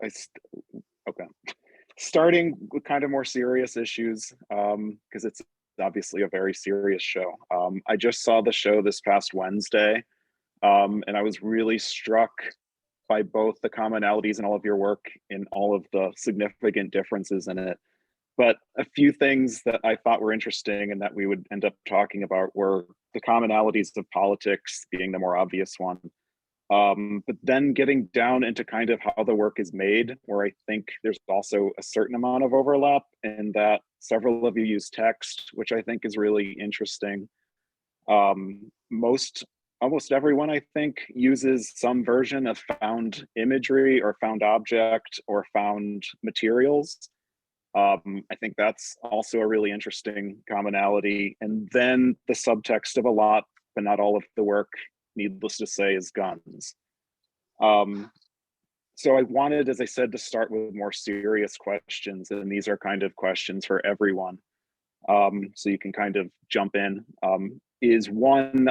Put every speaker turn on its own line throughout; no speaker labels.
Okay. Starting with kind of more serious issues, because it's obviously a very serious show. I just saw the show this past Wednesday, and I was really struck by both the commonalities in all of your work and all of the significant differences in it. But a few things that I thought were interesting and that we would end up talking about were the commonalities of politics being the more obvious one. But then getting down into kind of how the work is made, where I think there's also a certain amount of overlap in that several of you use text, which I think is really interesting. Almost everyone, I think, uses some version of found imagery or found object or found materials. I think that's also a really interesting commonality. And then the subtext of a lot, but not all of the work, needless to say, is guns. So I wanted, as I said, to start with more serious questions, and these are kind of questions for everyone. So you can kind of jump in. Is one,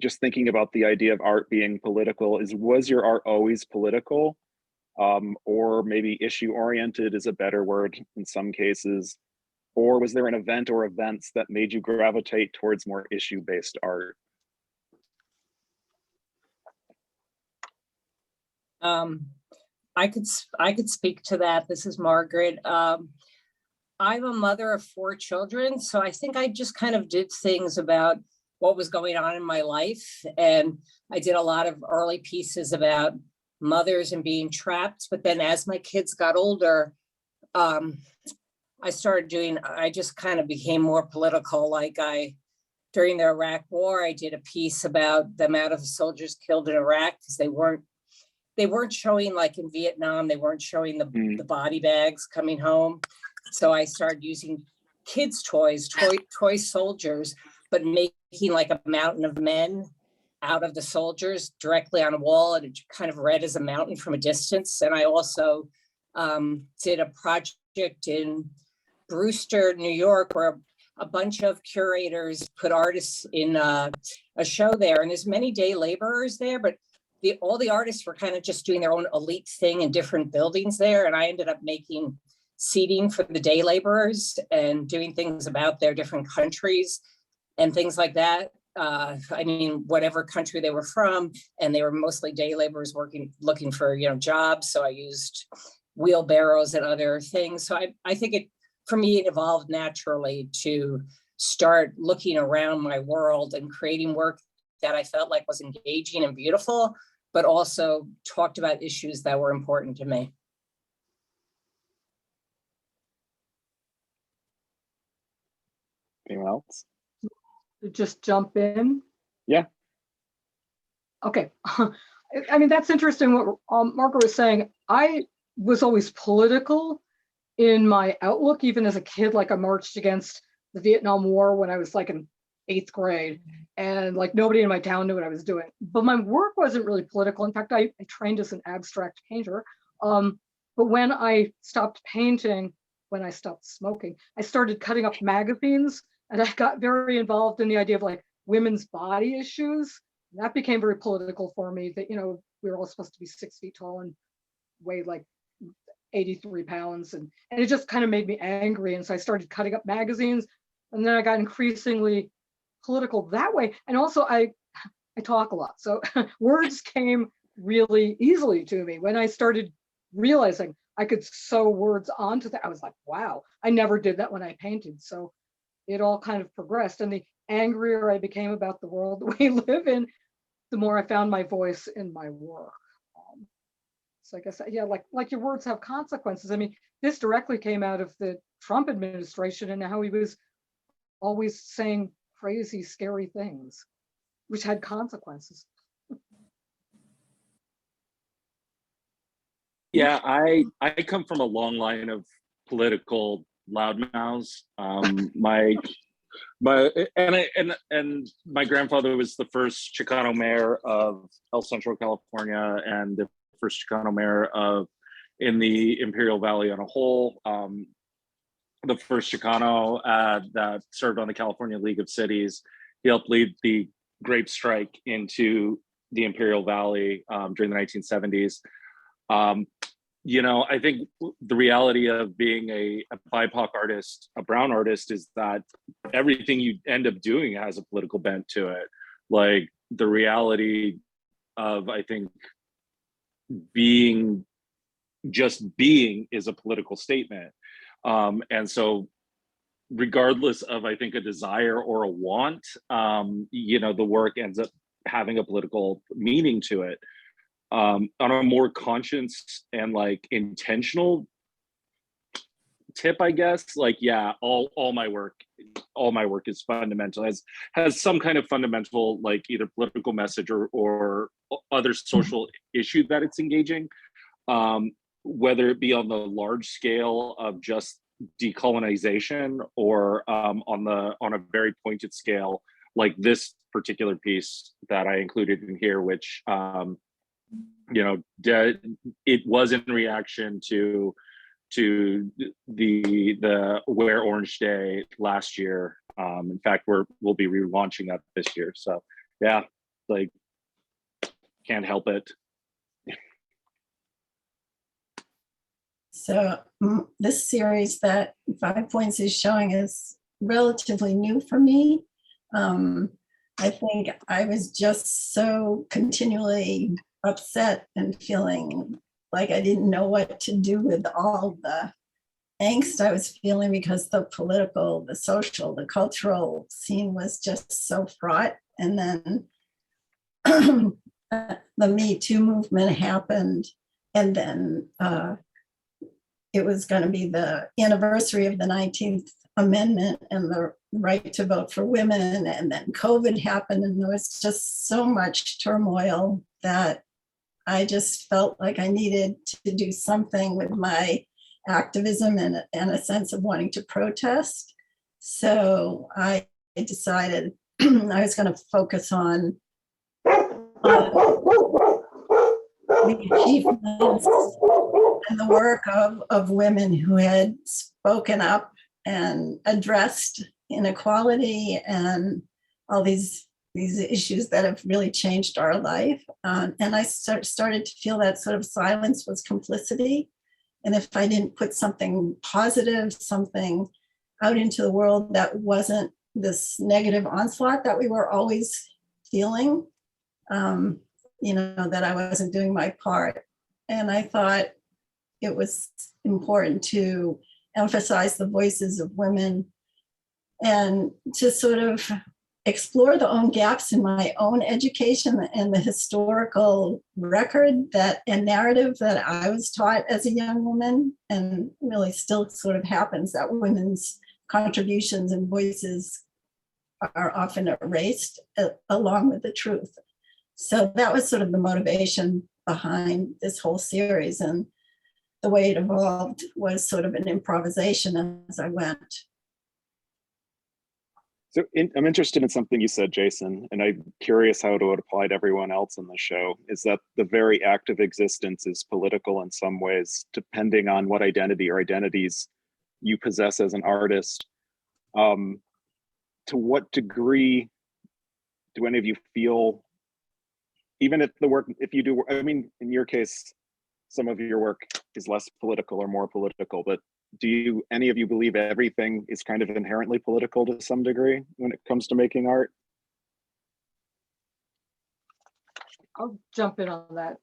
just thinking about the idea of art being political, was your art always political? Or maybe issue-oriented is a better word in some cases? Or was there an event or events that made you gravitate towards more issue-based art?
I could speak to that. This is Margaret. I'm a mother of 4 children, so I think I just kind of did things about what was going on in my life. And I did a lot of early pieces about mothers and being trapped. But then as my kids got older, I just kind of became more political. Like during the Iraq War, I did a piece about the amount of soldiers killed in Iraq because they weren't showing, like in Vietnam, they weren't showing the body bags coming home. So I started using kids' toy soldiers, but making like a mountain of men out of the soldiers directly on a wall, and it kind of read as a mountain from a distance. And I also did a project in Brewster, New York, where a bunch of curators put artists in a show there. And there's many day laborers there, but all the artists were kind of just doing their own elite thing in different buildings there. And I ended up making seating for the day laborers and doing things about their different countries and things like that. I mean, whatever country they were from, and they were mostly day laborers looking for, jobs. So I used wheelbarrows and other things. So I think for me, it evolved naturally to start looking around my world and creating work that I felt like was engaging and beautiful, but also talked about issues that were important to me.
Anyone else?
Just jump in?
Yeah.
Okay. I mean, that's interesting what Margaret was saying. I was always political in my outlook, even as a kid. Like I marched against the Vietnam War when I was like in 8th grade, and like nobody in my town knew what I was doing. But my work wasn't really political. In fact, I trained as an abstract painter. But when I stopped painting, when I stopped smoking, I started cutting up magazines. And I got very involved in the idea of like women's body issues. And that became very political for me, that, we were all supposed to be 6 feet tall and weigh like 83 pounds. And it just kind of made me angry. And so I started cutting up magazines. And then I got increasingly political that way. And also I talk a lot. So words came really easily to me. When I started realizing I could sew words onto that, I was like, wow, I never did that when I painted. So it all kind of progressed, and the angrier I became about the world that we live in, the more I found my voice in my work. So I guess, yeah, like your words have consequences. I mean, this directly came out of the Trump administration and how he was always saying crazy, scary things, which had consequences.
Yeah, I come from a long line of political loudmouths. My grandfather was the first Chicano mayor of El Centro, California, and the first Chicano mayor in the Imperial Valley on a whole. The first Chicano that served on the California League of Cities. He helped lead the grape strike into the Imperial Valley during the 1970s. you know, I think the reality of being a BIPOC artist, a brown artist, is that everything you end up doing has a political bent to it. Like the reality of, I think, just being is a political statement. And so regardless of, I think, a desire or a want, you know, the work ends up having a political meaning to it. On a more conscious and like intentional tip, I guess, like, yeah, all my work is fundamental, has some kind of fundamental, like either political message or other social issue that it's engaging, whether it be on the large scale of just decolonization or on a very pointed scale, like this particular piece that I included in here, which you know, it was in reaction to the Wear Orange Day last year. In fact, we'll be relaunching that this year. So yeah, like, can't help it.
So this series that 5 Points is showing is relatively new for me. I think I was just so continually upset and feeling like I didn't know what to do with all the angst I was feeling, because the political, the social, the cultural scene was just so fraught. And then the Me Too movement happened, and then it was going to be the anniversary of the 19th Amendment and the right to vote for women, and then COVID happened, and there was just so much turmoil that I just felt like I needed to do something with my activism and a sense of wanting to protest. So I decided I was going to focus on the achievements and the work of women who had spoken up and addressed inequality and all these issues that have really changed our life. And I started to feel that sort of silence was complicity. And if I didn't put something positive, something out into the world that wasn't this negative onslaught that we were always feeling, you know, that I wasn't doing my part. And I thought it was important to emphasize the voices of women and to sort of explore the own gaps in my own education and the historical record and narrative that I was taught as a young woman, and really still sort of happens, that women's contributions and voices are often erased along with the truth. So that was sort of the motivation behind this whole series, and the way it evolved was sort of an improvisation as I went.
So I'm interested in something you said, Jason, and I'm curious how it would apply to everyone else in the show, is that the very act of existence is political in some ways, depending on what identity or identities you possess as an artist. To what degree do any of you feel, even if the work, if you do, I mean, in your case, some of your work is less political or more political, but do any of you believe everything is kind of inherently political to some degree when it comes to making art?
I'll jump in on that.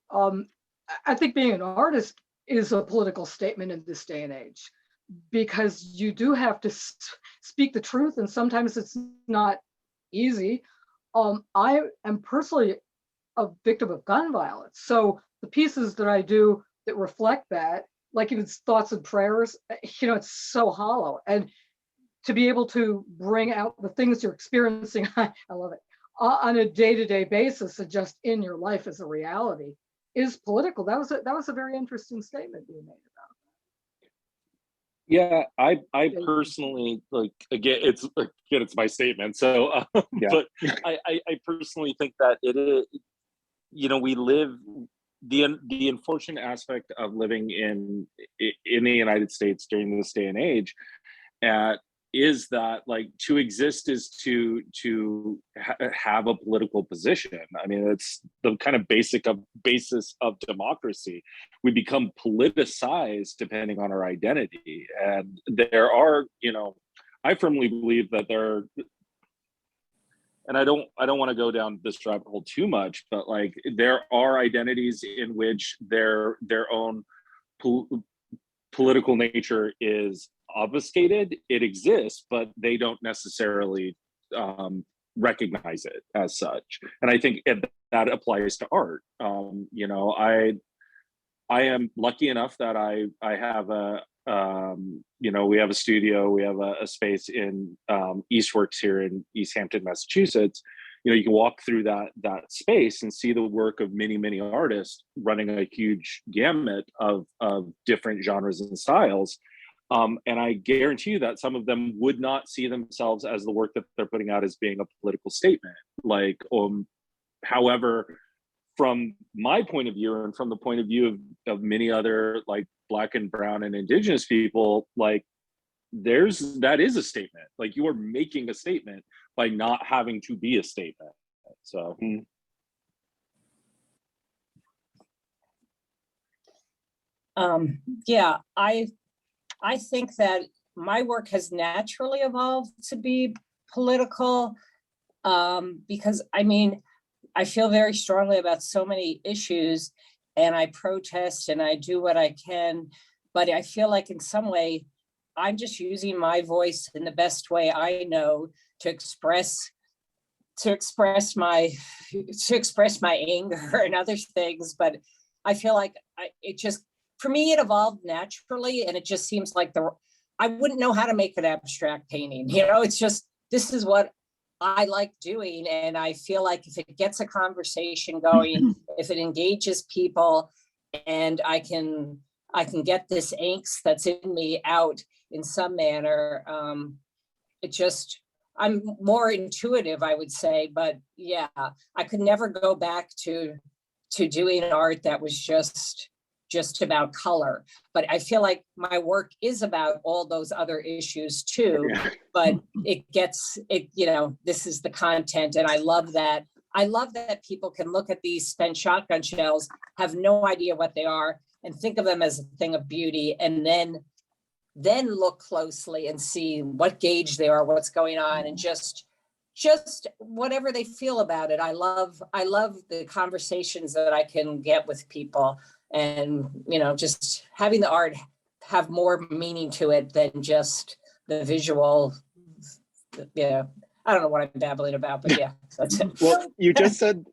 I think being an artist is a political statement in this day and age, because you do have to speak the truth, and sometimes it's not easy. I am personally a victim of gun violence, so the pieces that I do that reflect that, like even Thoughts and Prayers, you know, it's so hollow. And to be able to bring out the things you're experiencing, I love it, on a day-to-day basis and just in your life as a reality is political. That was a very interesting statement being made about that.
Yeah, I personally, like, again, it's my statement. So,
Yeah.
But I personally think that it is, you know, we live, the unfortunate aspect of living in the United States during this day and age, is that like to exist is to have a political position. I mean, it's the kind of basis of democracy. We become politicized depending on our identity, and there are, you know, I firmly believe that there. And I don't want to go down this rabbit hole too much, but like there are identities in which their own political nature is obfuscated. It exists, but they don't necessarily recognize it as such. And I think that applies to art. You know, I am lucky enough that I have a you know, we have a studio, we have a space in Eastworks here in East Hampton, Massachusetts. You know, you can walk through that space and see the work of many artists running a huge gamut of different genres and styles. And I guarantee you that some of them would not see themselves as the work that they're putting out as being a political statement. Like, however, from my point of view and from the point of view of many other like Black and brown and indigenous people, like that is a statement. Like you are making a statement by not having to be a statement. So
yeah, I think that my work has naturally evolved to be political, because I mean, I feel very strongly about so many issues, and I protest and I do what I can, but I feel like in some way, I'm just using my voice in the best way I know to express my anger and other things. But I feel like it just, for me, it evolved naturally, and it just seems like I wouldn't know how to make an abstract painting. You know, it's just, this is what I like doing. And I feel like if it gets a conversation going, if it engages people, and I can get this angst that's in me out in some manner, I'm more intuitive, I would say. But yeah, I could never go back to doing art that was just about color. But I feel like my work is about all those other issues too, but you know, this is the content. And I love that people can look at these spent shotgun shells, have no idea what they are, and think of them as a thing of beauty, and then look closely and see what gauge they are, what's going on, and just whatever they feel about it. I love the conversations that I can get with people, and, you know, just having the art have more meaning to it than just the visual. Yeah, I don't know what I'm babbling about, but yeah, that's it.
Well, you just said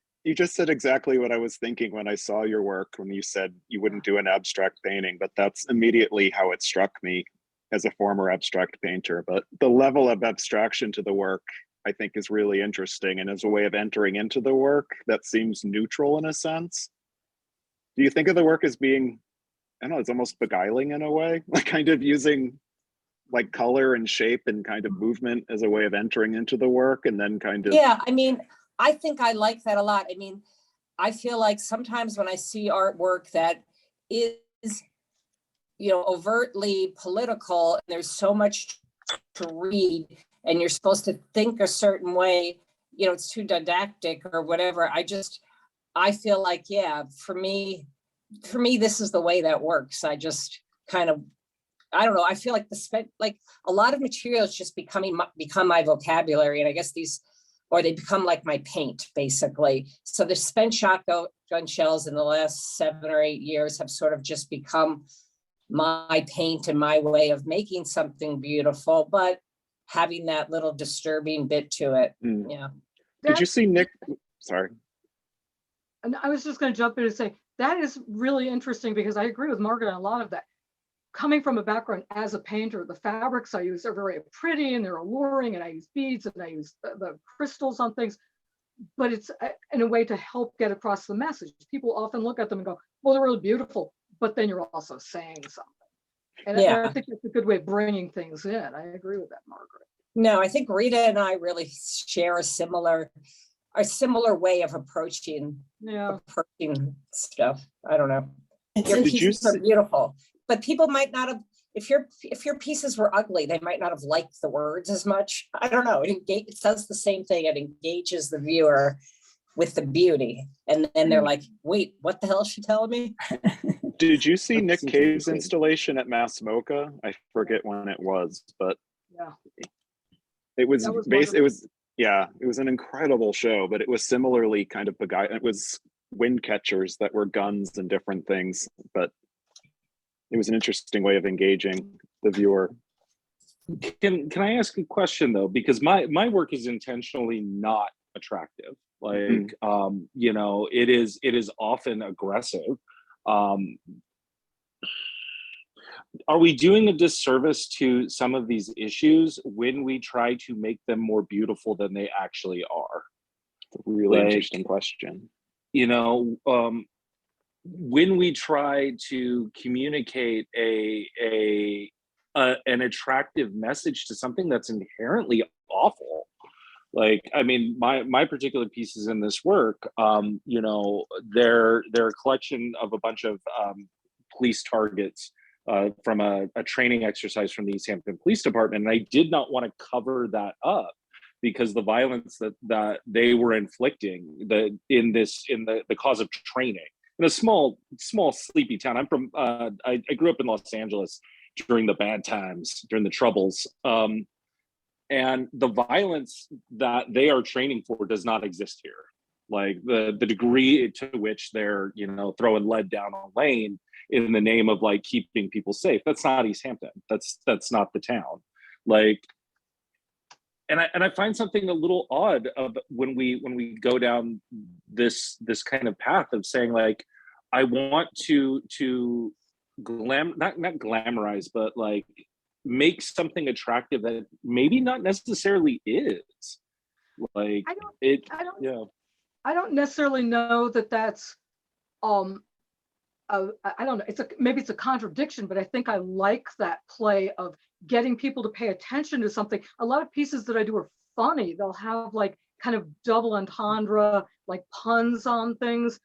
exactly what I was thinking when I saw your work, when you said you wouldn't do an abstract painting, but that's immediately how it struck me as a former abstract painter. But the level of abstraction to the work, I think, is really interesting, and as a way of entering into the work that seems neutral in a sense. Do you think of the work as being, I don't know, it's almost beguiling in a way, like kind of using like color and shape and kind of movement as a way of entering into the work, and then kind of...
Yeah, I mean, I think I like that a lot. I mean, I feel like sometimes when I see artwork that is, you know, overtly political, and there's so much to read, and you're supposed to think a certain way, you know, it's too didactic or whatever. I feel like, yeah, for me, this is the way that works. I just kind of, I don't know. I feel like like a lot of materials just become my vocabulary. And I guess they become like my paint, basically. So the spent shotgun shells in the last 7 or 8 years have sort of just become my paint and my way of making something beautiful, but having that little disturbing bit to it. Yeah.
Did you see Nick? Sorry.
And I was just going to jump in and say, that is really interesting, because I agree with Margaret on a lot of that. Coming from a background as a painter, the fabrics I use are very pretty and they're alluring, and I use beads and I use the crystals on things, but it's in a way to help get across the message. People often look at them and go, well, they're really beautiful, but then you're also saying something. And I think it's a good way of bringing things in. I agree with that, Margaret.
No, I think Rita and I really share a similar way of approaching stuff. I don't know. Your pieces are beautiful, but people might not have, if your pieces were ugly, they might not have liked the words as much. I don't know. It does the same thing. It engages the viewer with the beauty, and then they're like, wait, what the hell is she telling me?
Did you see Nick
That's
Cave's
interesting.
installation at Mass MoCA? I forget when it was, but
Yeah.
it was
That was
it was it was an incredible show, but it was similarly kind of it was wind catchers that were guns and different things, but it was an interesting way of engaging the viewer.
Can I ask a question though? Because my work is intentionally not attractive. Like you know, it is often aggressive. Are we doing a disservice to some of these issues when we try to make them more beautiful than they actually are?
Really interesting question.
You know, when we try to communicate an attractive message to something that's inherently awful. Like, I mean, my particular pieces in this work, you know, they're a collection of a bunch of police targets from a training exercise from the East Hampton Police Department. And I did not want to cover that up because the violence that they were inflicting in the cause of training in a small sleepy town. I'm from I grew up in Los Angeles during the bad times, during the Troubles. And the violence that they are training for does not exist here. Like the degree to which they're, you know, throwing lead down a lane in the name of like keeping people safe. That's not East Hampton. That's not the town. Like, and I find something a little odd of when we go down this kind of path of saying like, I want to not glamorize, but like make something attractive that maybe not necessarily is. Like
I don't necessarily know that that's I don't know, maybe it's a contradiction, but I think I like that play of getting people to pay attention to something. A lot of pieces that I do are funny. They'll have like kind of double entendre, like puns on things,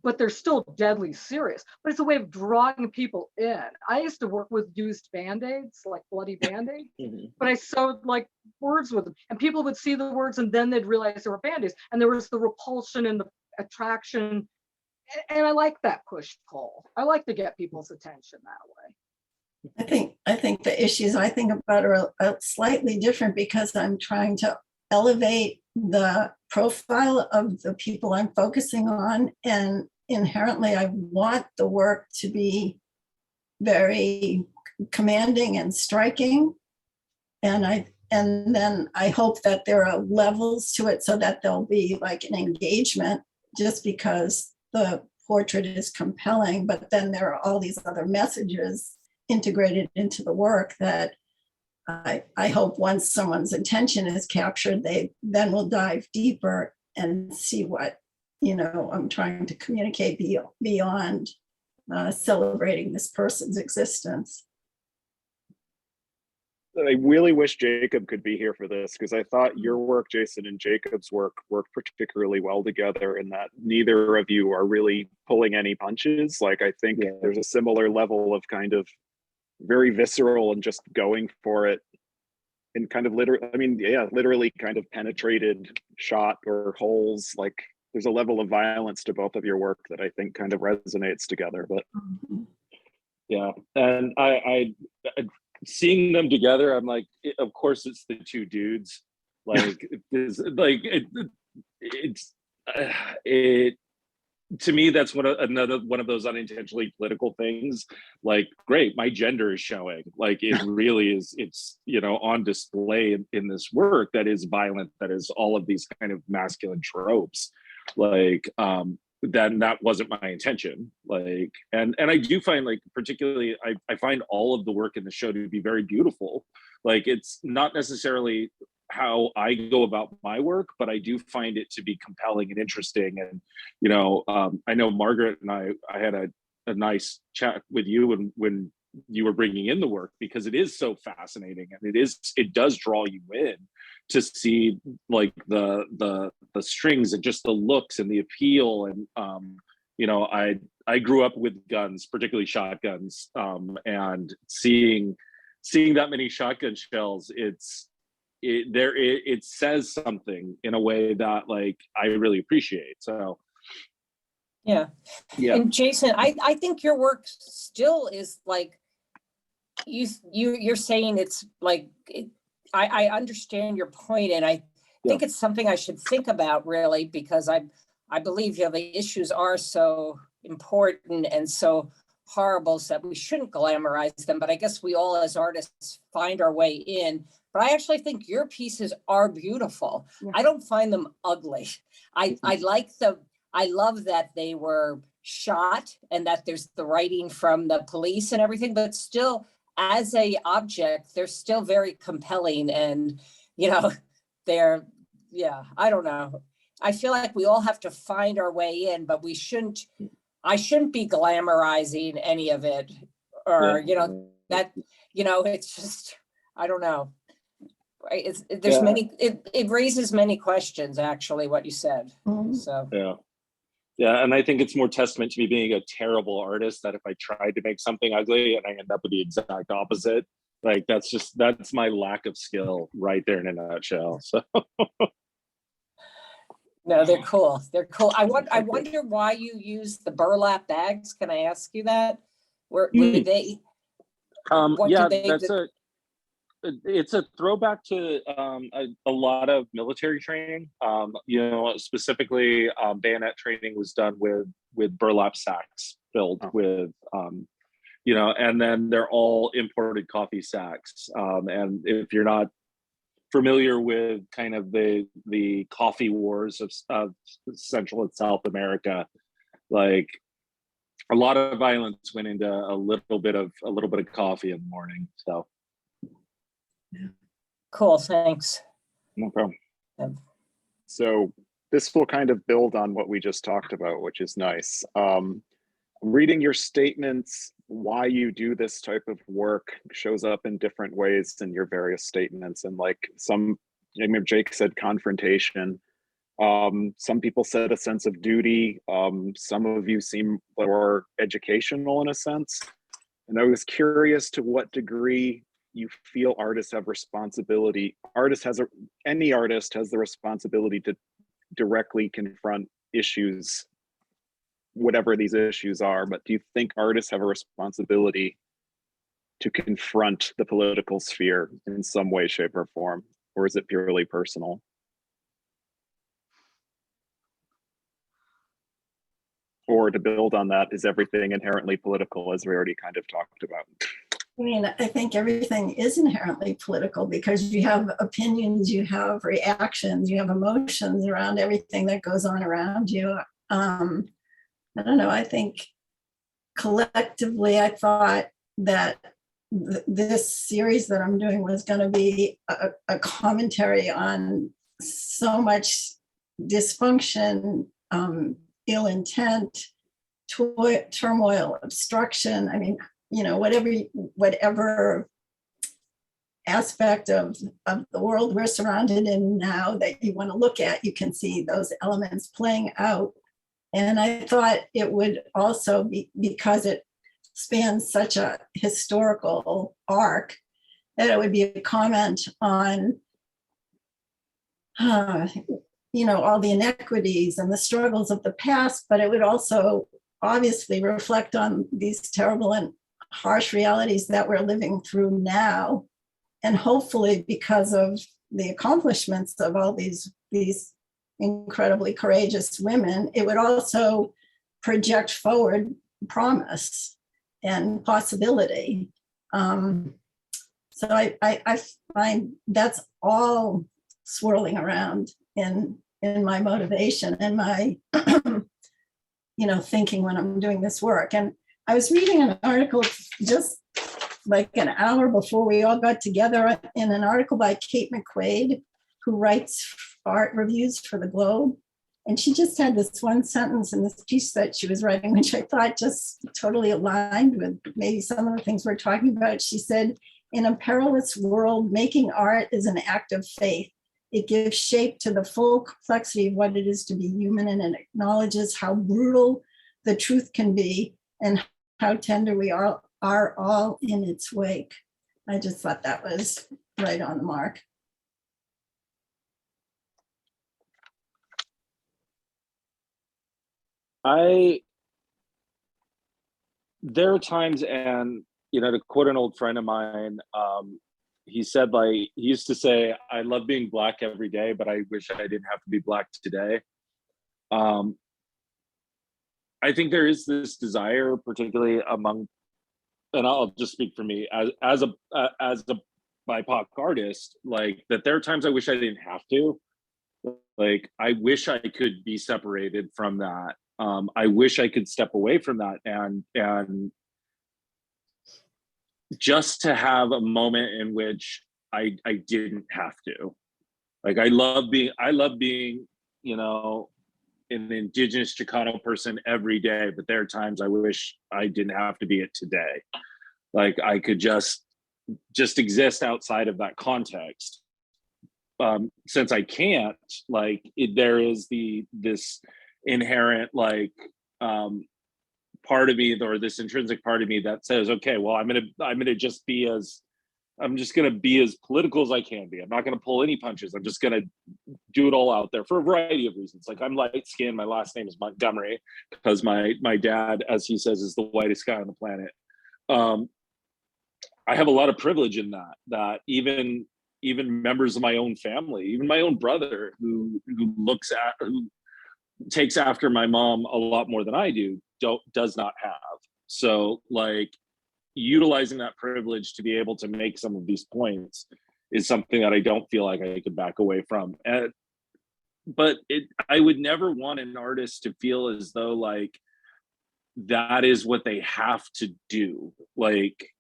but they're still deadly serious. But it's a way of drawing people in. I used to work with used Band-Aids, like bloody Band-Aids, but I sewed like words with them. And people would see the words and then they'd realize they were Band-Aids. And there was the repulsion and the attraction. And I like that push-pull. I like to get people's attention that way.
I think the issues I think about are slightly different because I'm trying to elevate the profile of the people I'm focusing on, and inherently I want the work to be very commanding and striking, and then I hope that there are levels to it so that there'll be like an engagement just because the portrait is compelling, but then there are all these other messages integrated into the work that I hope once someone's attention is captured, they then will dive deeper and see what, you know, I'm trying to communicate beyond celebrating this person's existence.
I really wish Jacob could be here for this because I thought your work, Jason, and Jacob's work worked particularly well together in that neither of you are really pulling any punches. Like, I think there's a similar level of kind of very visceral and just going for it and kind of literally kind of penetrated shot or holes. Like, there's a level of violence to both of your work that I think kind of resonates together. But
yeah, and I seeing them together, I'm like, of course it's the two dudes. Like it to me, that's another one of those unintentionally political things. Like, great, my gender is showing. Like, it really is. It's, you know, on display in this work that is violent, that is all of these kind of masculine tropes. Like, that wasn't my intention. Like, and I do find, like, particularly, I find all of the work in the show to be very beautiful. Like, it's not necessarily how I go about my work, but I do find it to be compelling and interesting. And, you know, I know Margaret and I had a nice chat with you when you were bringing in the work, because it is so fascinating, and it does draw you in to see like the strings and just the looks and the appeal. And you know, I grew up with guns, particularly shotguns, and seeing that many shotgun shells, it says something in a way that like I really appreciate. So
yeah. And Jason, I think your work still is like you're saying it's like I understand your point, and I think it's something I should think about really, because I believe the issues are so important and so horrible so that we shouldn't glamorize them. But I guess we all as artists find our way in. But I actually think your pieces are beautiful. Yeah. I don't find them ugly. I love that they were shot and that there's the writing from the police and everything, but still as a object, they're still very compelling. And, they're, I don't know. I feel like we all have to find our way in, but I shouldn't be glamorizing any of it, or, it's just, I don't know. It raises many questions, actually, what you said. So
yeah, and I think it's more testament to me being a terrible artist that if I tried to make something ugly and I end up with the exact opposite, like that's my lack of skill right there in a nutshell. So
no, they're cool. They're cool. I wonder why you use the burlap bags. Can I ask you that? Were they?
It's a throwback to a lot of military training. Specifically, bayonet training was done with burlap sacks filled with, and then they're all imported coffee sacks. And if you're not familiar with kind of the coffee wars of Central and South America, like a lot of violence went into a little bit of coffee in the morning. So.
Cool, thanks.
No problem. So this will kind of build on what we just talked about, which is nice. Reading your statements, why you do this type of work shows up in different ways in your various statements. And like Jake said, confrontation. Some people said a sense of duty. Some of you seem more educational in a sense. And I was curious to what degree you feel artists have responsibility. Any artist has the responsibility to directly confront issues, whatever these issues are. But do you think artists have a responsibility to confront the political sphere in some way, shape, or form? Or is it purely personal? Or to build on that, is everything inherently political, as we already kind of talked about?
I mean, I think everything is inherently political because you have opinions, you have reactions, you have emotions around everything that goes on around you. I don't know, I think collectively, I thought that this series that I'm doing was going to be a commentary on so much dysfunction, ill intent, turmoil, obstruction. I mean, whatever aspect of the world we're surrounded in now that you want to look at, you can see those elements playing out. And I thought it would also be, because it spans such a historical arc, that it would be a comment on, all the inequities and the struggles of the past, but it would also obviously reflect on these terrible and harsh realities that we're living through now. And hopefully, because of the accomplishments of all these incredibly courageous women, it would also project forward promise and possibility. So I find that's all swirling around in my motivation and my thinking when I'm doing this work. And I was reading an article just like an hour before we all got together, in an article by Kate McQuaid, who writes art reviews for the Globe. And she just had this one sentence in this piece that she was writing, which I thought just totally aligned with maybe some of the things we're talking about. She said, "In a perilous world, making art is an act of faith. It gives shape to the full complexity of what it is to be human, and it acknowledges how brutal the truth can be and how tender we are all in its wake. I just thought that was right on the mark.
There are times, and to quote an old friend of mine, he said, like, he used to say, I love being Black every day, but I wish I didn't have to be Black today. I think there is this desire, particularly among, and I'll just speak for me as a BIPOC artist, like, that there are times I wish I didn't have to. Like, I wish I could be separated from that. I wish I could step away from that and just to have a moment in which I didn't have to. Like, I love being, an Indigenous Chicano person every day, but there are times I wish I didn't have to be it today. Like, I could just exist outside of that context. Since I can't, like, there is this inherent, like, part of me, or this intrinsic part of me that says, okay, well, I'm just gonna be as political as I can be. I'm not gonna pull any punches. I'm just gonna do it all out there for a variety of reasons. Like, I'm light skinned. My last name is Montgomery because my dad, as he says, is the whitest guy on the planet. I have a lot of privilege in that even members of my own family, even my own brother who takes after my mom a lot more than I do, does not have. So, like, utilizing that privilege to be able to make some of these points is something that I don't feel like I could back away from. But I would never want an artist to feel as though, like, that is what they have to do. Like,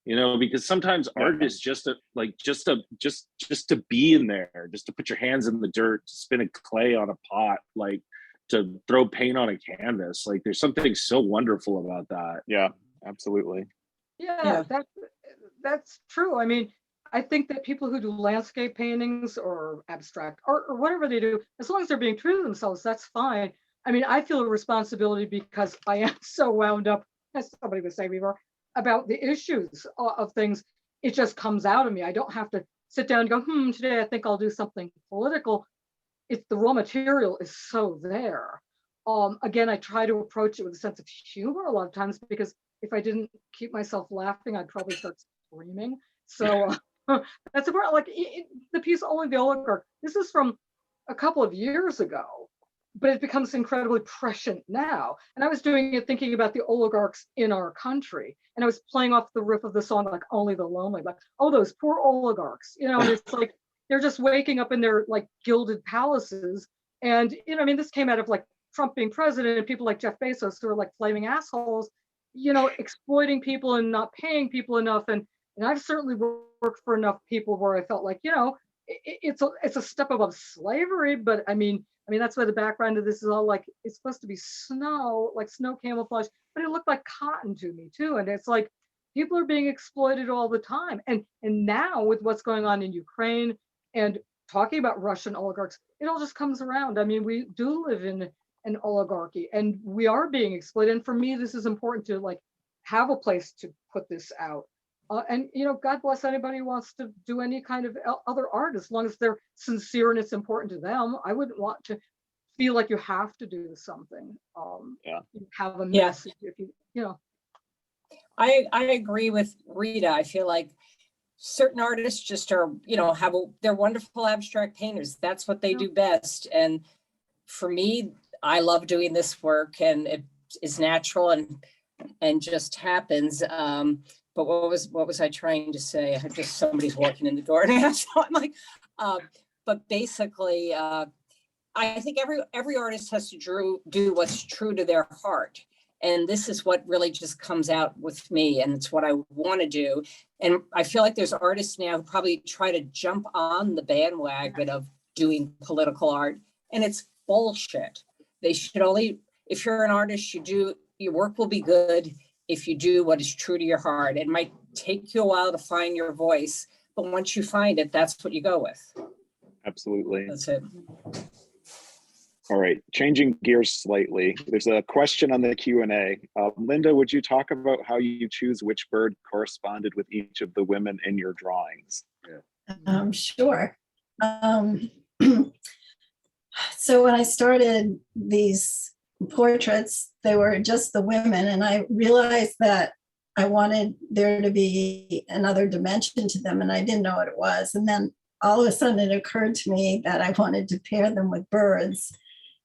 because sometimes artists just to be in there, just to put your hands in the dirt, to spin a clay on a pot, like, to throw paint on a canvas. Like, there's something so wonderful about that.
Yeah, absolutely.
Yeah, that's true. I mean, I think that people who do landscape paintings or abstract art or whatever they do, as long as they're being true to themselves, that's fine. I mean, I feel a responsibility because I am so wound up, as somebody was saying before, about the issues of things. It just comes out of me. I don't have to sit down and go, today I think I'll do something political. It's the raw material is so there. Again, I try to approach it with a sense of humor a lot of times, because if I didn't keep myself laughing, I'd probably start screaming. So that's about, like, the piece Only the Oligarch. This is from a couple of years ago, but it becomes incredibly prescient now. And I was doing it thinking about the oligarchs in our country. And I was playing off the riff of the song, like, Only the Lonely, like, oh, those poor oligarchs, and it's like, they're just waking up in their, like, gilded palaces. And, I mean, this came out of, like, Trump being president and people like Jeff Bezos who are, like, flaming assholes, exploiting people and not paying people enough. And I've certainly worked for enough people where I felt like, it's a step above slavery, but I mean, that's why the background of this is all, like, it's supposed to be snow, like snow camouflage, but it looked like cotton to me too. And it's like, people are being exploited all the time. And now with what's going on in Ukraine and talking about Russian oligarchs, it all just comes around. I mean, we do live in an oligarchy and we are being exploited. And for me, this is important to, like, have a place to put this out. And God bless anybody who wants to do any kind of other art, as long as they're sincere and it's important to them. I wouldn't want to feel like you have to do something. Have a message if you.
I agree with Rita. I feel like certain artists just are, they're wonderful abstract painters. That's what they do best. And for me, I love doing this work, and it is natural and just happens. But what was I trying to say? I just, somebody's walking in the door now, so I'm like, but basically, I think every artist has to do what's true to their heart. And this is what really just comes out with me, and it's what I want to do. And I feel like there's artists now who probably try to jump on the bandwagon of doing political art, and it's bullshit. They should only, if you're an artist, your work will be good if you do what is true to your heart. It might take you a while to find your voice, but once you find it, that's what you go with.
Absolutely.
That's it.
All right, changing gears slightly. There's a question on the Q&A. Linda, would you talk about how you choose which bird corresponded with each of the women in your drawings?
Sure. So when I started these portraits, they were just the women, and I realized that I wanted there to be another dimension to them, and I didn't know what it was. And then all of a sudden it occurred to me that I wanted to pair them with birds.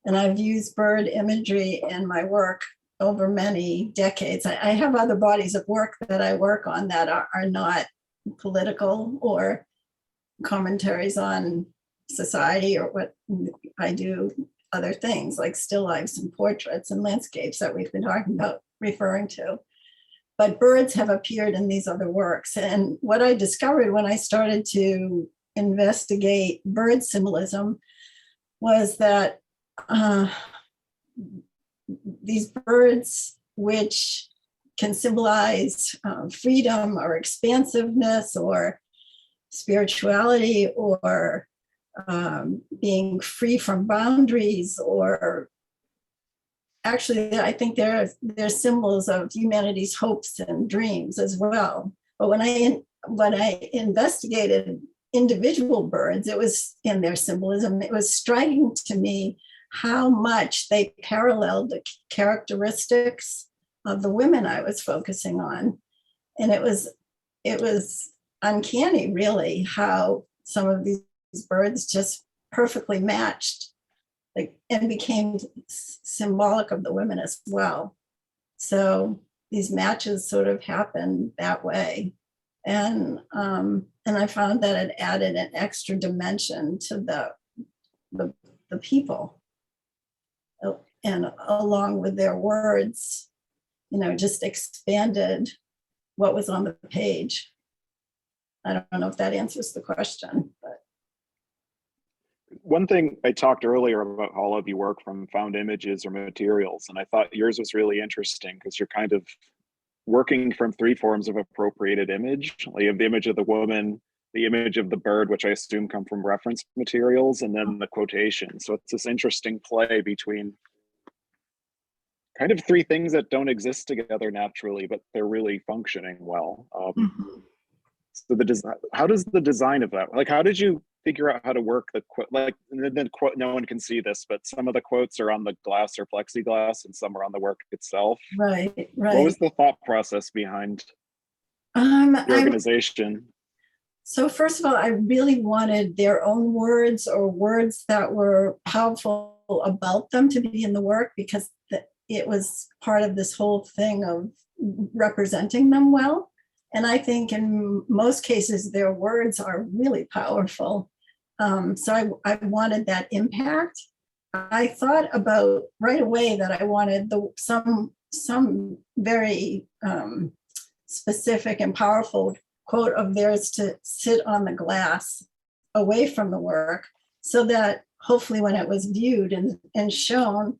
And I've used bird imagery in my work over many decades. I have other bodies of work that I work on that are not political or commentaries on society or what I do, other things like still lifes and portraits and landscapes that we've been talking about, referring to. But birds have appeared in these other works. And what I discovered when I started to investigate bird symbolism was that these birds, which can symbolize freedom or expansiveness or spirituality or being free from boundaries, or actually I think they're symbols of humanity's hopes and dreams as well. But when I investigated individual birds, it was in their symbolism, it was striking to me how much they paralleled the characteristics of the women I was focusing on. And it was uncanny, really, how some of these birds just perfectly matched, like, and became symbolic of the women as well. So these matches sort of happened that way. And I found that it added an extra dimension to the people. And along with their words, just expanded what was on the page. I don't know if that answers the question, but.
One thing I talked earlier about how all of you work from found images or materials, and I thought yours was really interesting because you're kind of working from three forms of appropriated image. You have the image of the woman, the image of the bird, which I assume come from reference materials, and then the quotation. So it's this interesting play between kind of three things that don't exist together naturally, but they're really functioning well. So the design, how does the design of that, like, how did you figure out how to work the quote? Like, the quote, no one can see this, but some of the quotes are on the glass or plexiglass and some are on the work itself.
Right.
What was the thought process behind the organization?
So first of all, I really wanted their own words or words that were powerful about them to be in the work, because it was part of this whole thing of representing them well. And I think in most cases, their words are really powerful. So I wanted that impact. I thought about right away that I wanted some very specific and powerful quote of theirs to sit on the glass away from the work, so that hopefully when it was viewed and shown,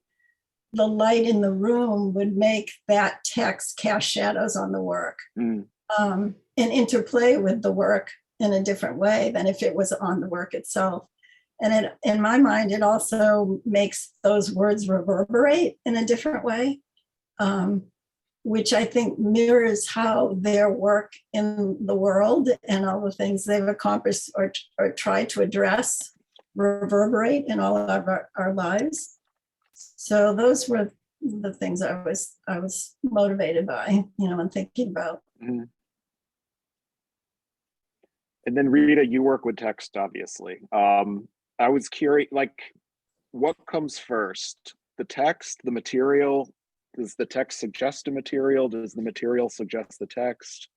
the light in the room would make that text cast shadows on the work. And interplay with the work in a different way than if it was on the work itself. And in my mind, it also makes those words reverberate in a different way, which I think mirrors how their work in the world and all the things they've accomplished or tried to address reverberate in all of our lives. So those were the things I was motivated by, and thinking about.
Mm-hmm. And then Rita, you work with text, obviously. I was curious, like, what comes first? The text, the material? Does the text suggest a material? Does the material suggest the text?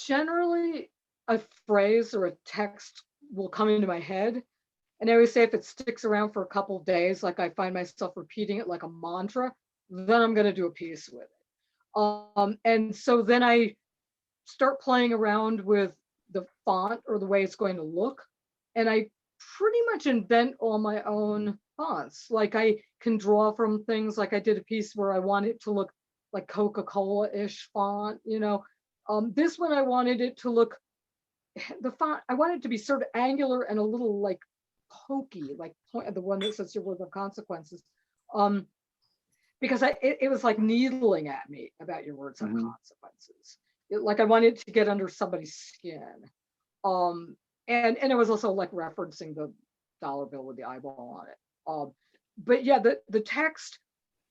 Generally, a phrase or a text will come into my head. And I always say if it sticks around for a couple of days, like I find myself repeating it like a mantra, then I'm going to do a piece with it. And so then I start playing around with the font or the way it's going to look. And I pretty much invent all my own fonts. Like I can draw from things, like I did a piece where I want it to look like Coca-Cola-ish font, This one I wanted it to look, the font, I wanted it to be sort of angular and a little like pokey, like the one that says your words have consequences. Because it was like needling at me about your words have consequences. Like I wanted to get under somebody's skin. And it was also like referencing the dollar bill with the eyeball on it. But yeah, the text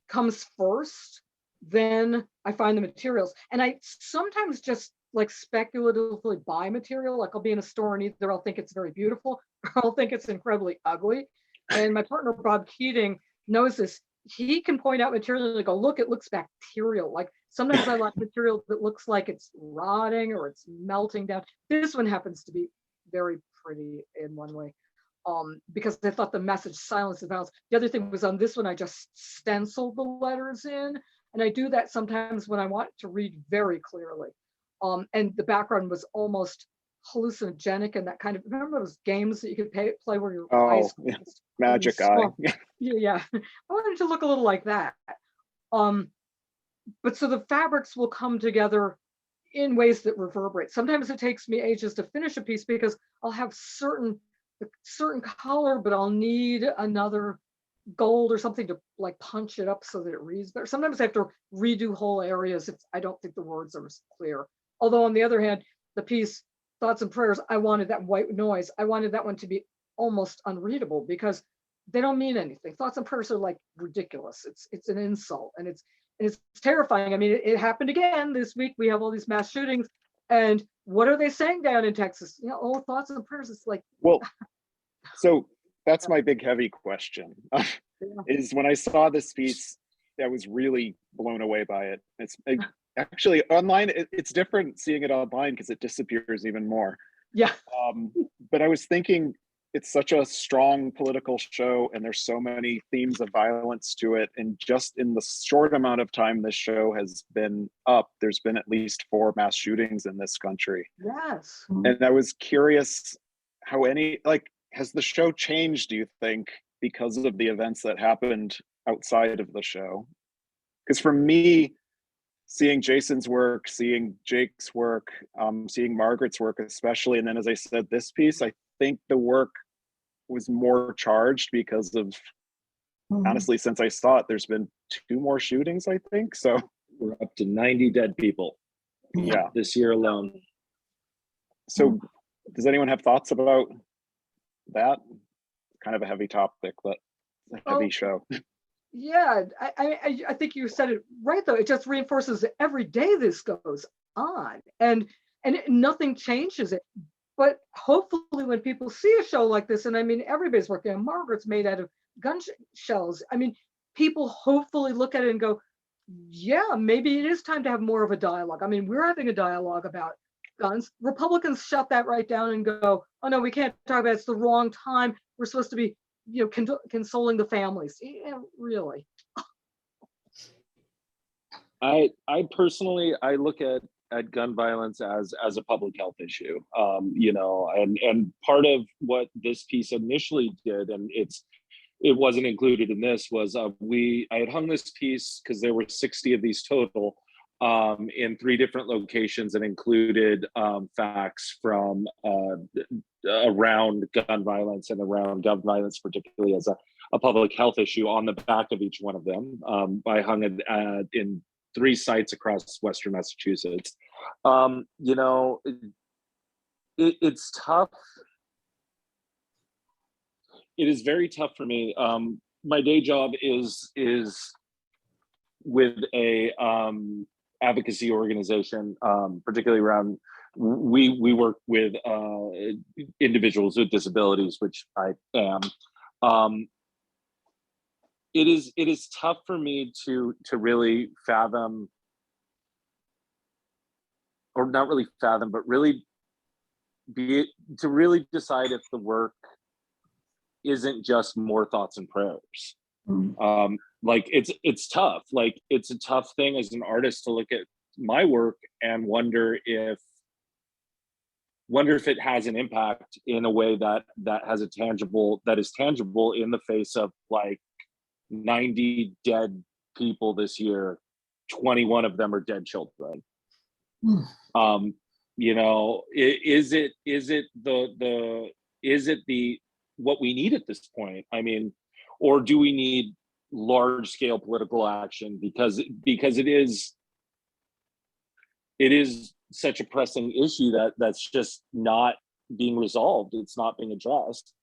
comes first, then I find the materials. And I sometimes just like speculatively buy material. Like I'll be in a store and either I'll think it's very beautiful or I'll think it's incredibly ugly. And my partner, Bob Keating, knows this. He can point out material and go, look, it looks bacterial. Like sometimes I like material that looks like it's rotting or it's melting down. This one happens to be very pretty in one way, because I thought the message silence the violence. The other thing was on this one, I just stenciled the letters in. And I do that sometimes when I want to read very clearly. And the background was almost hallucinogenic and that kind of, remember those games that you could play where your eyes
magic eye.
Yeah, I wanted to look a little like that. But so the fabrics will come together in ways that reverberate. Sometimes it takes me ages to finish a piece because I'll have certain color, but I'll need another gold or something to like punch it up so that it reads better. Sometimes I have to redo whole areas if I don't think the words are clear. Although on the other hand, the piece Thoughts and Prayers, I wanted that white noise. I wanted that one to be almost unreadable because they don't mean anything. Thoughts and Prayers are like ridiculous. It's an insult and it's terrifying. I mean, it happened again this week. We have all these mass shootings, and what are they saying down in Texas? You know, oh, Thoughts and Prayers. It's like,
well, so that's my big heavy question. Is when I saw this piece, I was really blown away by it. Actually online, it's different seeing it online because it disappears even more.
Yeah.
But I was thinking, it's such a strong political show and there's so many themes of violence to it. And just in the short amount of time this show has been up, there's been at least 4 mass shootings in this country.
Yes.
And I was curious how has the show changed, do you think, because of the events that happened outside of the show? Because for me, seeing Jason's work, seeing Jake's work, seeing Margaret's work especially, and then as I said, this piece, I think the work was more charged because of, honestly, since I saw it, there's been 2 more shootings, I think. So
we're up to 90 dead people.
Yeah.
This year alone.
So does anyone have thoughts about that? Kind of a heavy topic, but it's a heavy show.
Yeah, I think you said it right though. It just reinforces that every day this goes on and nothing changes it. But hopefully when people see a show like this, and I mean, everybody's working on Margaret's made out of gun shells. I mean, people hopefully look at it and go, yeah, maybe it is time to have more of a dialogue. I mean, we're having a dialogue about guns. Republicans shut that right down and go, oh no, we can't talk about it. It's the wrong time. We're supposed to be, you know, consoling the families. Yeah, really.
I personally, I look at gun violence as a public health issue, you know, and part of what this piece initially did, and it wasn't included in this, was I had hung this piece because there were 60 of these total in 3 different locations and included facts from around gun violence and around gun violence, particularly as a public health issue on the back of each one of them. I hung it in 3 sites across Western Massachusetts. You know, it's tough. It is very tough for me. My day job is with a advocacy organization, particularly around, we work with individuals with disabilities, which I am. It is tough for me to really fathom, or not really fathom, but really to really decide if the work isn't just more thoughts and prayers. Like it's tough. Like it's a tough thing as an artist to look at my work and wonder if it has an impact in a way that is tangible in the face of like 90 dead people this year. 21 of them are dead children. You know, is it the what we need at this point. I mean, or do we need large scale political action because it is such a pressing issue that's just not being resolved. It's not being addressed.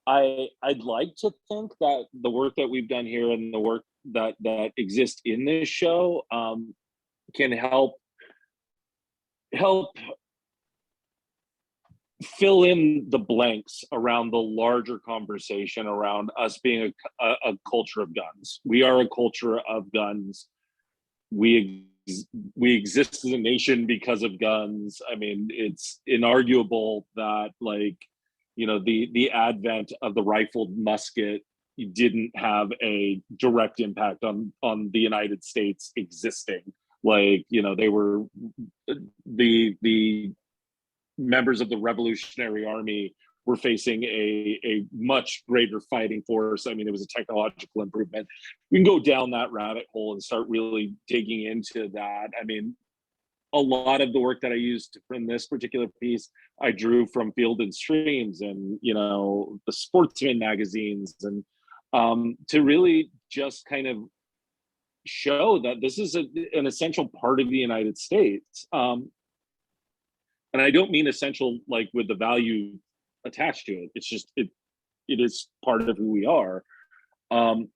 I'd like to think that the work that we've done here and the work that exists in this show can help fill in the blanks around the larger conversation around us being a culture of guns. We are a culture of guns. We exist as a nation because of guns. I mean, it's inarguable that, like, you know, the advent of the rifled musket didn't have a direct impact on the United States existing. Like, you know, they were the members of the Revolutionary Army were facing a much greater fighting force. I mean, it was a technological improvement. We can go down that rabbit hole and start really digging into that. I mean, a lot of the work that I used in this particular piece, I drew from Field and Streams and, you know, the Sportsman magazines, and to really just kind of show that this is an essential part of the United States. And I don't mean essential like with the value attached to it. It's just it is part of who we are. And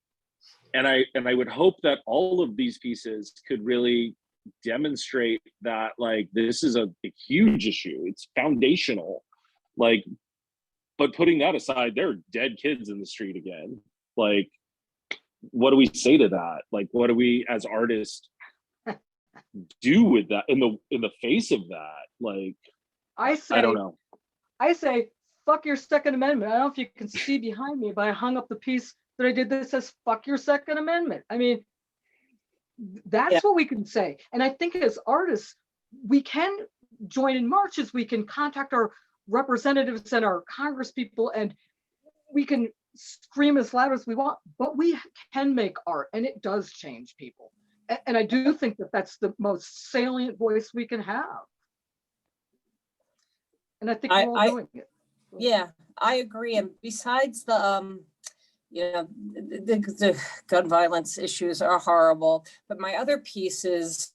I would hope that all of these pieces could really demonstrate that, like, this is a huge issue. It's foundational. Like, but putting that aside, there are dead kids in the street again. Like, what do we say to that? Like, what do we as artists do with that in the face of that? Like, I don't know.
I say, fuck your Second Amendment. I don't know if you can see behind me, but I hung up the piece that I did that says, fuck your Second Amendment. I mean, that's what we can say. And I think as artists, we can join in marches, we can contact our representatives and our Congress people, and we can scream as loud as we want, but we can make art, and it does change people. And I do think that that's the most salient voice we can have. And I think we're all doing it.
Yeah, I agree. And besides the, you know, the gun violence issues are horrible, but my other pieces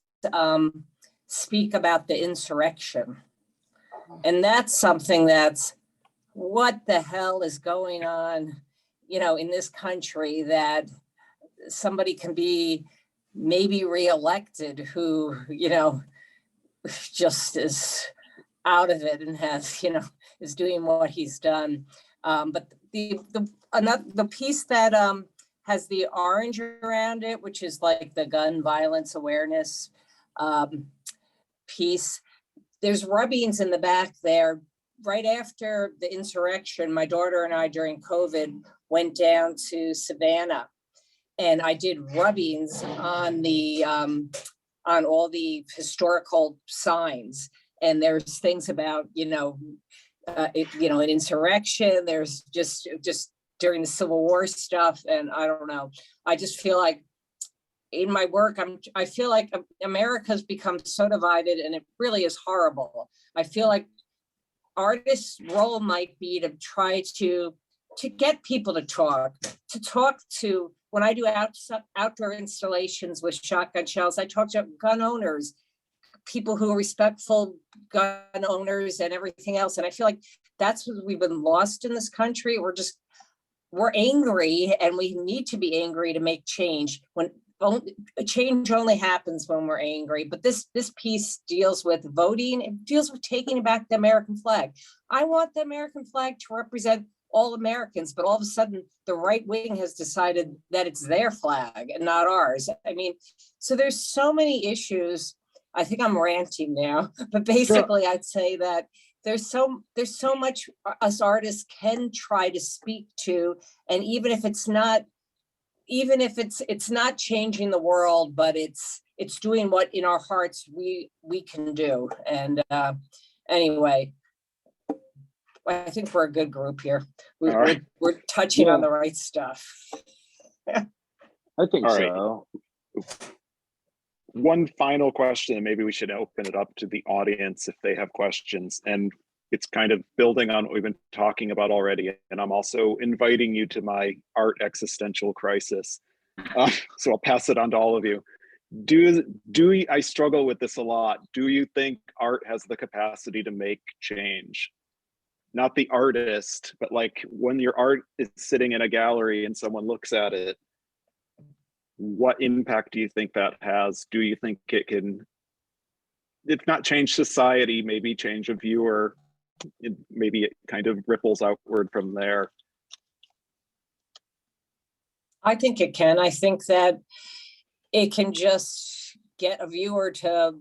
speak about the insurrection. And that's something that's, what the hell is going on, you know, in this country, that somebody can be maybe reelected who, you know, just is out of it and has, you know, is doing what he's done. But the piece that has the orange around it, which is like the gun violence awareness piece, there's rubbings in the back there. Right after the insurrection, my daughter and I during COVID went down to Savannah, and I did rubbings on the on all the historical signs. And there's things about, you know, an insurrection. There's just during the Civil War stuff, and I don't know. I just feel like in my work, I feel like America's become so divided, and it really is horrible. I feel like artists' role might be to try to get people to talk to, when I do outdoor installations with shotgun shells, I talk to gun owners, people who are respectful gun owners and everything else. And I feel like that's what we've been lost in this country. We're angry, and we need to be angry to make change. When change only happens when we're angry. But this piece deals with voting. It deals with taking back the American flag. I want the American flag to represent all Americans, but all of a sudden the right wing has decided that it's their flag and not ours. I mean, so there's so many issues. I think I'm ranting now, but basically sure. I'd say that there's so much us artists can try to speak to, and even if it's not changing the world, but it's doing what in our hearts we can do. And anyway, I think we're a good group here. We're touching on the right stuff.
I think so.
One final question, and maybe we should open it up to the audience if they have questions. And it's kind of building on what we've been talking about already. And I'm also inviting you to my art existential crisis. So I'll pass it on to all of you. I struggle with this a lot. Do you think art has the capacity to make change? Not the artist, but like when your art is sitting in a gallery and someone looks at it, what impact do you think that has? Do you think it can, if not change society, maybe change a viewer? Maybe it kind of ripples outward from there.
I think it can. I think that it can just get a viewer to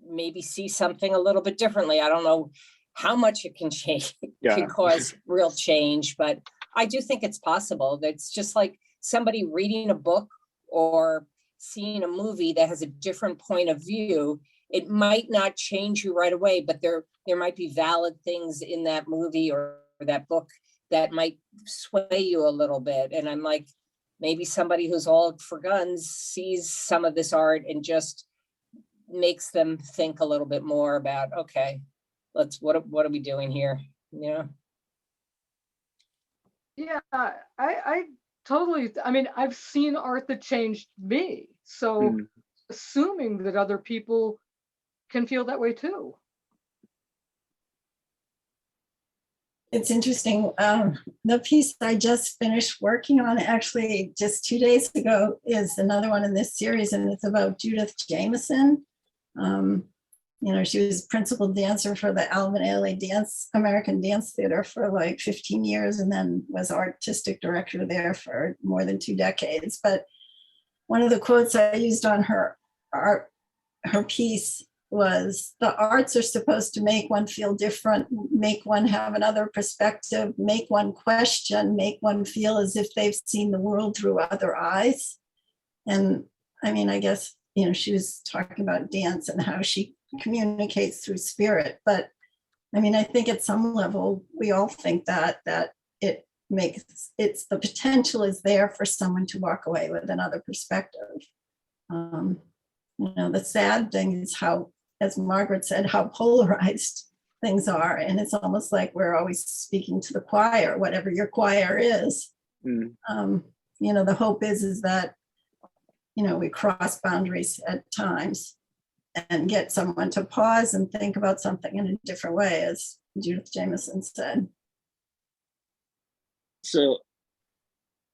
maybe see something a little bit differently. I don't know how much it can change, can cause real change, but I do think it's possible. It's just like somebody reading a book or seeing a movie that has a different point of view. It might not change you right away, but there might be valid things in that movie or that book that might sway you a little bit. And I'm like, maybe somebody who's all for guns sees some of this art and just makes them think a little bit more about, okay, what are we doing here? Yeah.
Yeah, I totally, I mean, I've seen art that changed me. So assuming that other people can feel that way too.
It's interesting. The piece I just finished working on, actually just 2 days ago, is another one in this series, and it's about Judith Jameson. She was principal dancer for the Alvin Ailey American Dance Theater for like 15 years, and then was artistic director there for more than 2 decades. But one of the quotes I used on her piece was, the arts are supposed to make one feel different, make one have another perspective, make one question, make one feel as if they've seen the world through other eyes. And I mean, I guess, she was talking about dance and how she communicates through spirit. But I mean, I think at some level, we all think that the potential is there for someone to walk away with another perspective. The sad thing is how, as Margaret said, how polarized things are. And it's almost like we're always speaking to the choir, whatever your choir is. The hope is that, we cross boundaries at times and get someone to pause and think about something in a different way, as Judith Jameson said.
So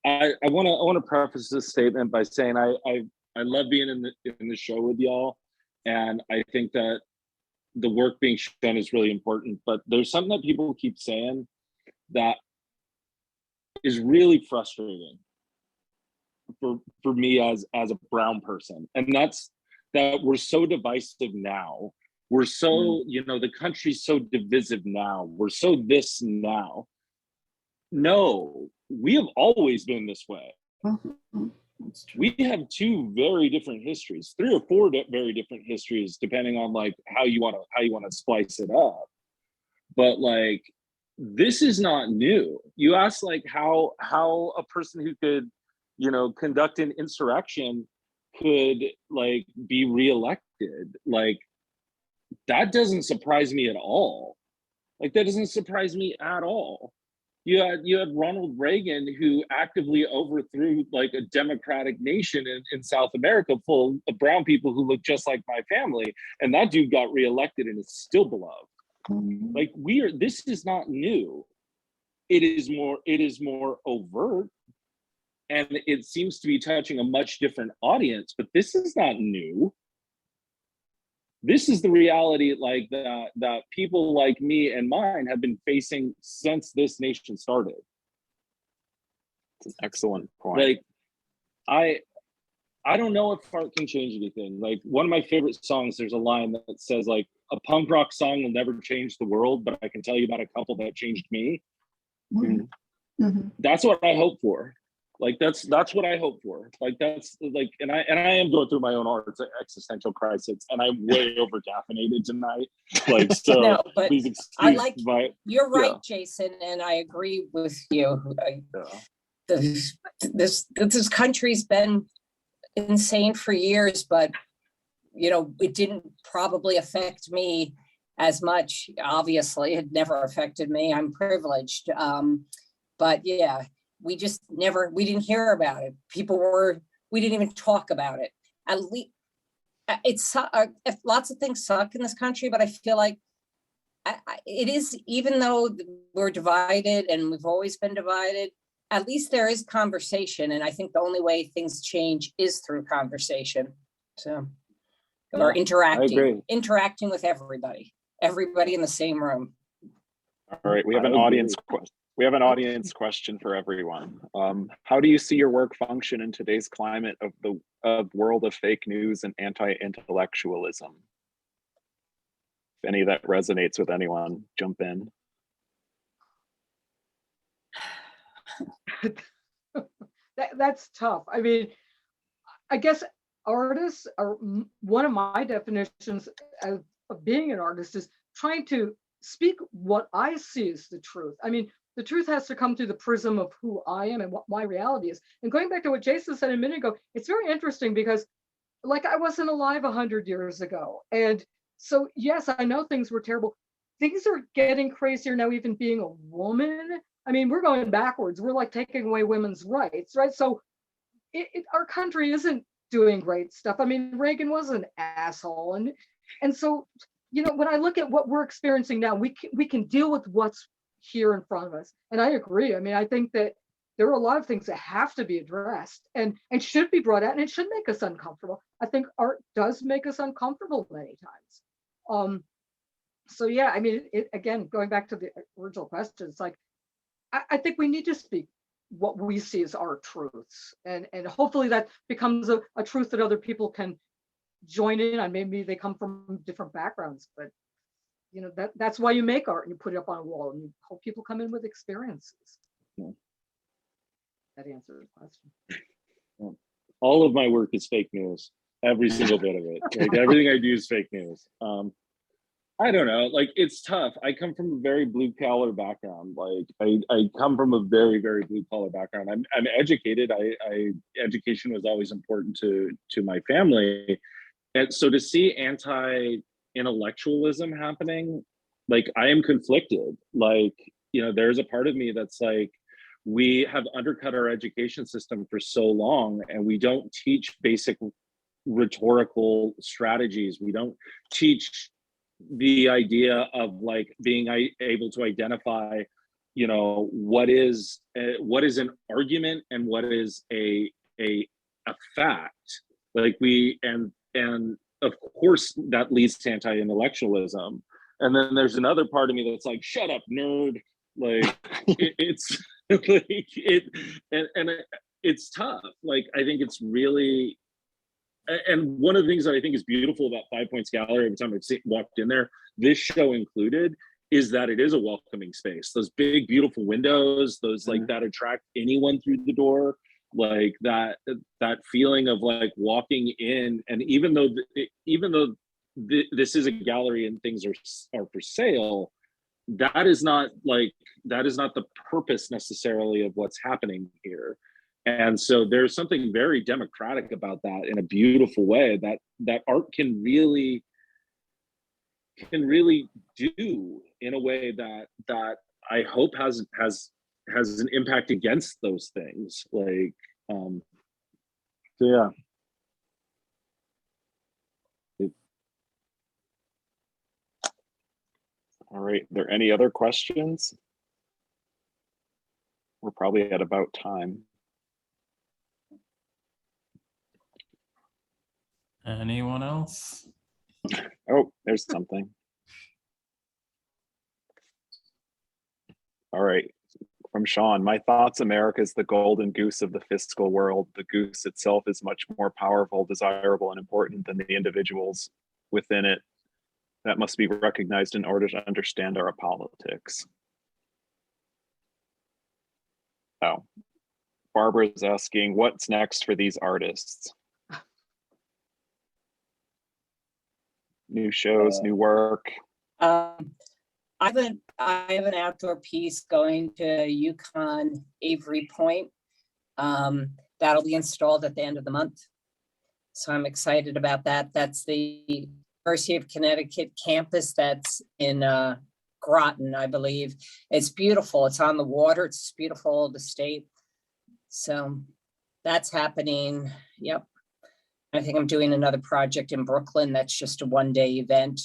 I want to preface this statement by saying I love being in the show with y'all. And I think that the work being shown is really important, but there's something that people keep saying that is really frustrating for me as a brown person. And that's that we're so divisive now. We're so, the country's so divisive now. We're so this now. No, we have always been this way. We have 2 very different histories, 3 or 4 very different histories, depending on like how you want to splice it up. But like, this is not new. You ask like how a person who could, conduct an insurrection could like be reelected. Like, that doesn't surprise me at all. Like, that doesn't surprise me at all. You had Ronald Reagan, who actively overthrew like a democratic nation in South America full of brown people who look just like my family. And that dude got reelected and is still beloved. Like, this is not new. It is more overt. And it seems to be touching a much different audience, but this is not new. This is the reality like that people like me and mine have been facing since this nation started.
It's an excellent point.
Like, I don't know if art can change anything. Like, one of my favorite songs, there's a line that says like, a punk rock song will never change the world, but I can tell you about a couple that changed me. That's what I hope for. Like, that's what I hope for. Like, that's like, and I am going through my own existential crisis, and I'm way over caffeinated tonight. Like, so
no, but
please excuse
you're right, Jason, and I agree with you. This country's been insane for years, but it didn't probably affect me as much. Obviously, it never affected me. I'm privileged. But yeah, we didn't hear about it. We didn't even talk about it. At least if lots of things suck in this country, but I feel like it is, even though we're divided and we've always been divided, at least there is conversation. And I think the only way things change is through conversation. So, or interacting with everybody in the same room.
All right, we have an audience question. We have an audience question for everyone. How do you see your work function in today's climate of the world of fake news and anti-intellectualism? If any of that resonates with anyone, jump in.
That's tough. I mean, I guess artists are, one of my definitions of being an artist is trying to speak what I see as the truth. I mean, the truth has to come through the prism of who I am and what my reality is. And going back to what Jason said a minute ago, it's very interesting because, like, I wasn't alive 100 years ago. And so, yes, I know things were terrible. Things are getting crazier now, even being a woman. I mean, we're going backwards. We're like taking away women's rights, right? So our country isn't doing great stuff. I mean, Reagan was an asshole. And so, you know, when I look at what we're experiencing now, we can deal with what's here in front of us. And I agree. I mean, I think that there are a lot of things that have to be addressed and should be brought out, and it should make us uncomfortable. I think art does make us uncomfortable many times. So yeah, I mean, again, going back to the original question, it's like, I think we need to speak what we see as our truths, and hopefully that becomes a truth that other people can join in on. Maybe they come from different backgrounds, but you know, that's why you make art and you put it up on a wall and you hope people come in with experiences.
Yeah.
That answers the question.
All of my work is fake news. Every single bit of it. Like, everything I do is fake news. I don't know, like, it's tough. I come from a very blue collar background. Like, I come from a very, very blue collar background. I'm educated. Education was always important to my family. And so to see anti-intellectualism happening, like, I am conflicted. Like, you know, there's a part of me that's like, we have undercut our education system for so long, and we don't teach basic rhetorical strategies. We don't teach the idea of, like, being able to identify, you know, what is an argument and what is a fact. Like, and of course that leads to anti-intellectualism. And then there's another part of me that's like, shut up, nerd. Like, it's like it's tough. Like, I think it's really, and one of the things that I think is beautiful about Five Points Gallery, every time I've walked in there, this show included, is that it is a welcoming space. Those big, beautiful windows, those like that attract anyone through the door. Like that feeling of like walking in, and even though this is a gallery and things are for sale, that is not the purpose necessarily of what's happening here. And so there's something very democratic about that in a beautiful way that art can really do in a way that I hope has an impact against those things. Like, so yeah.
All right, are there any other questions? We're probably at about time.
Anyone else?
Oh, there's something. All right, from Sean, my thoughts, America is the golden goose of the fiscal world. The goose itself is much more powerful, desirable, and important than the individuals within it. That must be recognized in order to understand our politics. Oh, Barbara's asking, what's next for these artists? New shows, new work.
I have an outdoor piece going to UConn Avery Point. That'll be installed at the end of the month. So I'm excited about that. That's the University of Connecticut campus that's in Groton, I believe. It's beautiful. It's on the water. It's beautiful, the state. So that's happening. Yep. I think I'm doing another project in Brooklyn. That's just a one-day event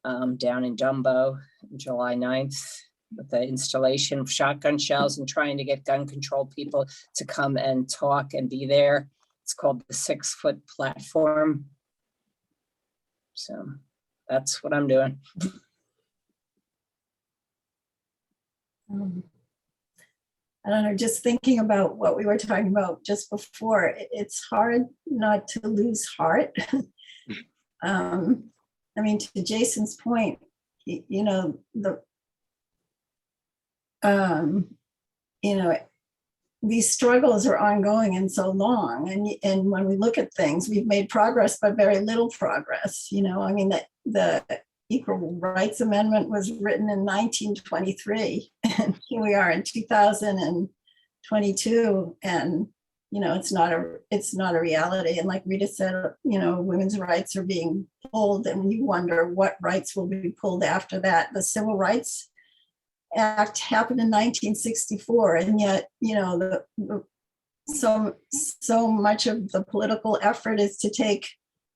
down in Dumbo, July 9th, with the installation of shotgun shells and trying to get gun control people to come and talk and be there. It's called the 6 Foot Platform. So that's what I'm doing.
I don't know, just thinking about what we were talking about just before, it's hard not to lose heart. I mean, to Jason's point, you know, these struggles are ongoing and so long. And when we look at things, we've made progress, but very little progress. You know, I mean, the Equal Rights Amendment was written in 1923, and here we are in 2022, and you know, it's not a reality. And like Rita said, you know, women's rights are being pulled, and you wonder what rights will be pulled after that. The Civil Rights Act happened in 1964, and yet, you know, so much of the political effort is to take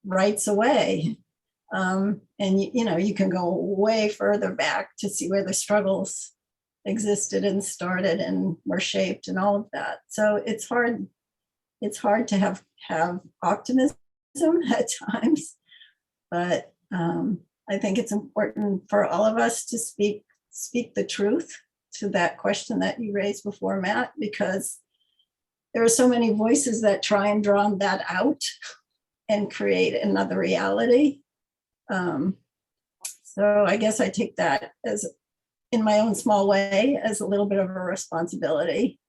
rights away. And you know, you can go way further back to see where the struggles existed and started and were shaped and all of that. So it's hard to have optimism at times, but I think it's important for all of us to speak the truth to that question that you raised before, Matt, because there are so many voices that try and drown that out and create another reality. So I guess I take that as, in my own small way, as a little bit of a responsibility.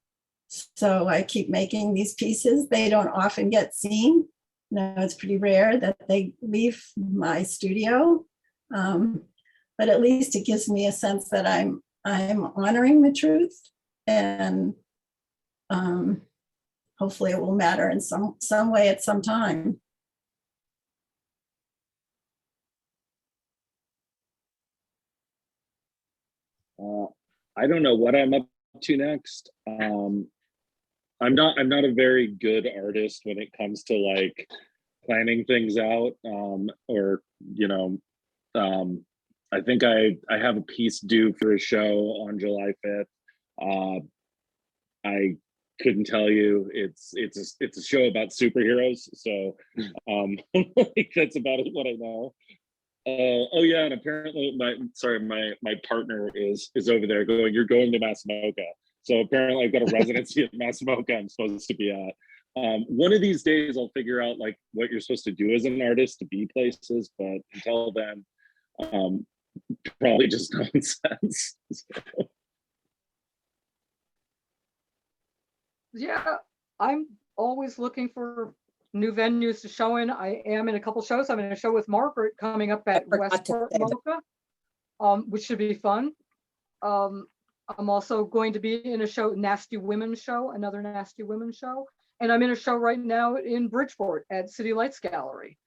So I keep making these pieces. They don't often get seen. No, it's pretty rare that they leave my studio. But at least it gives me a sense that I'm honoring the truth, and hopefully it will matter in some way at some time.
I don't know what I'm up to next. I'm not a very good artist when it comes to like planning things out, or you know, I think I have a piece due for a show on July 5th. I couldn't tell you. It's a show about superheroes, so like, that's about what I know. Oh yeah, and apparently my partner is over there going, "You're going to Massamoka." So apparently I've got a residency at Massamoka I'm supposed to be at. One of these days I'll figure out like what you're supposed to do as an artist to be places, but until then, probably just nonsense.
Yeah, I'm always looking for new venues to show in. I am in a couple shows. I'm in a show with Margaret coming up at Westport Mocha, which should be fun. I'm also going to be in a show, Nasty Women Show, another Nasty Women show. And I'm in a show right now in Bridgeport at City Lights Gallery,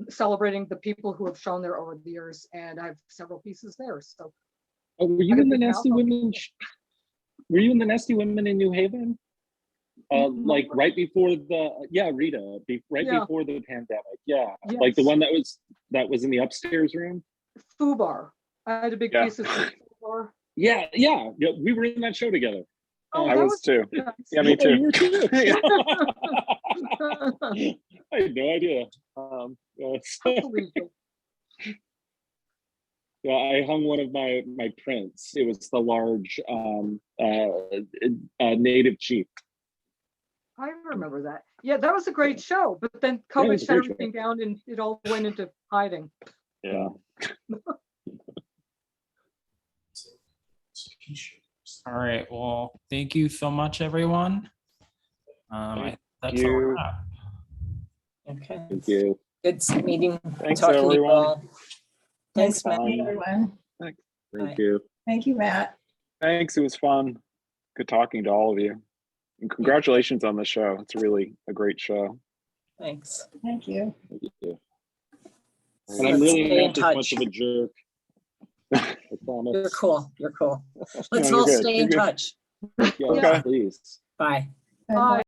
celebrating the people who have shown there over the years. And I have several pieces there. So,
were you in the Nasty Women? Were you in the Nasty Women in New Haven? Like right before the Rita, before the pandemic. Yeah, yes. Like the one that was in the upstairs room.
Fubar. I had a big piece of Fubar.
Yeah, we were in that show together.
Oh, I was too.
Nice.
Yeah, me too.
You were too. I had no idea. Yeah, I hung one of my prints. It was the large native chief.
I remember that. Yeah, that was a great show, but then COVID shut everything down and it all went into hiding.
Yeah.
All right. Well, thank you so much, everyone. That's a wrap.
Okay.
Thank you.
Good meeting.
Thanks,
talking to you
everyone.
all. Thanks, Matt.
Everyone.
Thank you.
Thank you, Matt.
Thanks. It was fun. Good talking to all of you. And congratulations on the show. It's really a great show.
Thanks.
Thank you.
Thank you. And I'm really
stay in
not this much
touch.
of a jerk. I promise.
You're cool. You're cool. Let's
you're
all
good.
stay
You're
in
good.
touch.
Yeah,
Okay.
please.
Bye.
Bye.